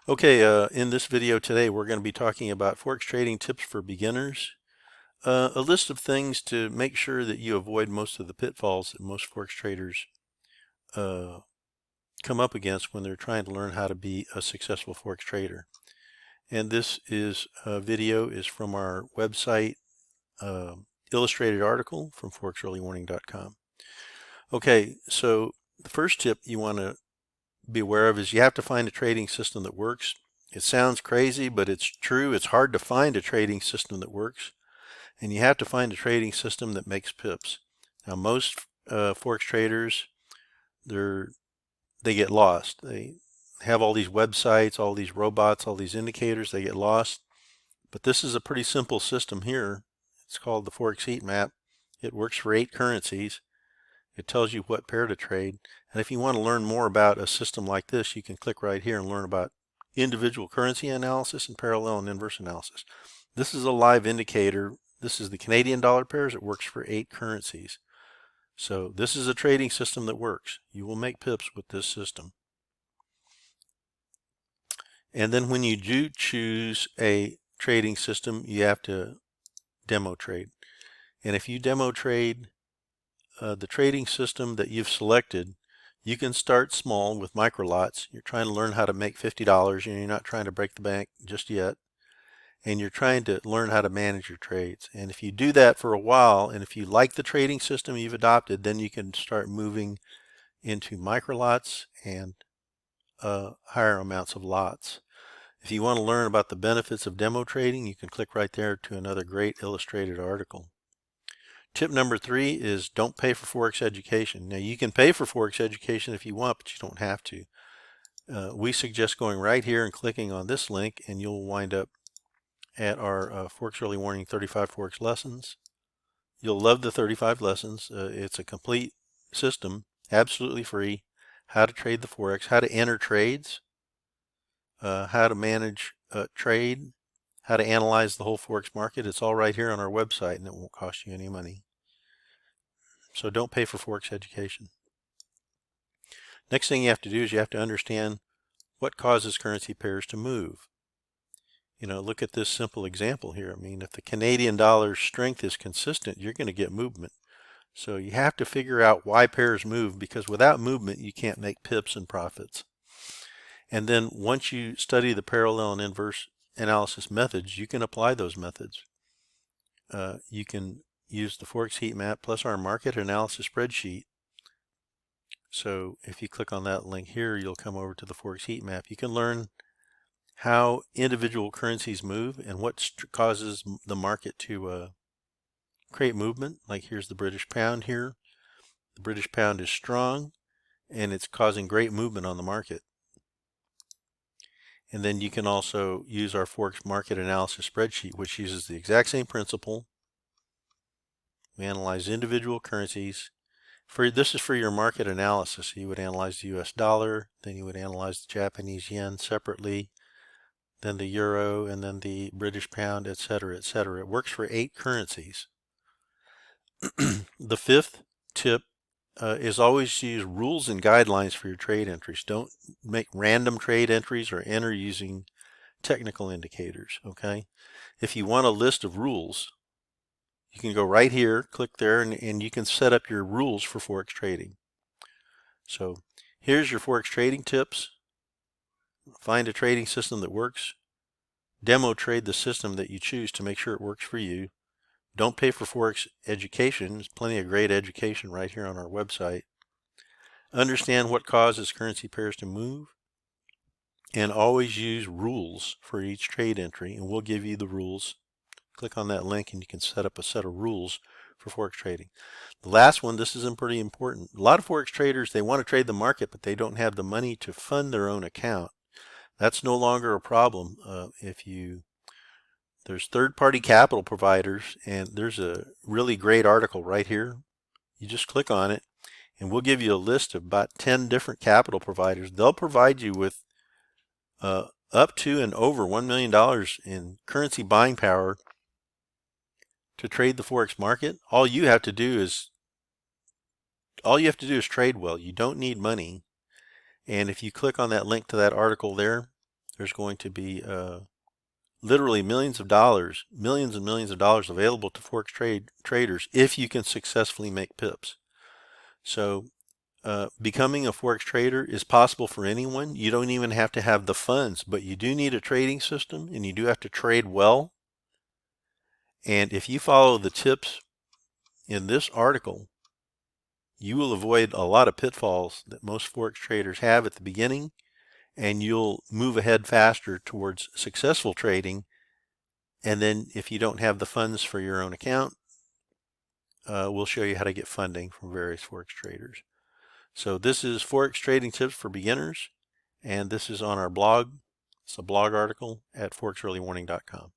Okay, in this video today, we're going to be talking about Forex trading tips for beginners. A list of things to make sure that you avoid most of the pitfalls that most Forex traders uh, come up against when they're trying to learn how to be a successful Forex trader. And this video is from our website illustrated article from forexearlywarning.com. Okay, so the first tip you want to be aware of is you have to find a trading system that works. It sounds crazy, but it's true. It's hard to find a trading system that works, and you have to find a trading system that makes pips. Now, most Forex traders, they get lost. They have all these websites, all these robots, all these indicators. They get lost. But this is a pretty simple system here. It's called the Forex Heat Map. It works for 8 currencies. It tells you what pair to trade. And if you want to learn more about a system like this, you can click right here and learn about individual currency analysis and parallel and inverse analysis. This is a live indicator. This is the Canadian dollar pairs. It works for 8 currencies. So this is a trading system that works. You will make pips with this system. And then when you do choose a trading system, you have to demo trade. And if you demo trade the trading system that you've selected, you can start small with micro lots. You're trying to learn how to make $50 and you're not trying to break the bank just yet. And you're trying to learn how to manage your trades. And if you do that for a while, and if you like the trading system you've adopted, then you can start moving into micro lots and higher amounts of lots. If you want to learn about the benefits of demo trading, you can click right there to another great illustrated article. Tip number 3 is don't pay for Forex education. Now you can pay for Forex education if you want, but you don't have to. We suggest going right here and clicking on this link, and you'll wind up at our Forex Early Warning 35 Forex lessons. You'll love the 35 lessons. It's a complete system, absolutely free. How to trade the Forex, how to enter trades, how to manage trade, how to analyze the whole Forex market. It's all right here on our website, and it won't cost you any money. So don't pay for Forex education. Next thing you have to do is you have to understand what causes currency pairs to move. You know, look at this simple example here. I mean, if the Canadian dollar's strength is consistent, you're going to get movement. So you have to figure out why pairs move, because without movement, you can't make pips and profits. And then once you study the parallel and inverse analysis methods, you can apply those methods. You can use the Forex Heat Map plus our market analysis spreadsheet. So if you click on that link here, you'll come over to the Forex Heat Map. You can learn how individual currencies move and what causes the market to create movement. Like here's the British pound here. The British pound is strong and it's causing great movement on the market. And then you can also use our Forex market analysis spreadsheet, which uses the exact same principle. We analyze individual currencies. This is for your market analysis. You would analyze the US dollar, then you would analyze the Japanese yen separately, then the euro, and then the British pound, etc., etc. It works for 8 currencies. The 5th tip is always use rules and guidelines for your trade entries. Don't make random trade entries or enter using technical indicators, okay? If you want a list of rules, you can go right here, click there, and you can set up your rules for Forex trading. So here's your Forex trading tips. Find a trading system that works. Demo trade the system that you choose to make sure it works for you. Don't pay for Forex education. There's plenty of great education right here on our website. Understand what causes currency pairs to move. And always use rules for each trade entry, and we'll give you the rules. Click on that link and you can set up a set of rules for Forex trading. The last one, this is pretty important. A lot of Forex traders, they want to trade the market, but they don't have the money to fund their own account. That's no longer a problem. There's third-party capital providers, and there's a really great article right here. You just click on it, and we'll give you a list of about 10 different capital providers. They'll provide you with up to and over $1 million in currency buying power to trade the Forex market. All you have to do is trade well. You don't need money. And if you click on that link to that article there, There's going to be literally millions and millions of dollars available to Forex traders if you can successfully make pips. So becoming a Forex trader is possible for anyone. You don't even have to have the funds, but you do need a trading system and you do have to trade well. And if you follow the tips in this article, you will avoid a lot of pitfalls that most Forex traders have at the beginning, and you'll move ahead faster towards successful trading. And then if you don't have the funds for your own account, we'll show you how to get funding from various Forex traders. So this is Forex trading tips for beginners, and this is on our blog. It's a blog article at forexearlywarning.com.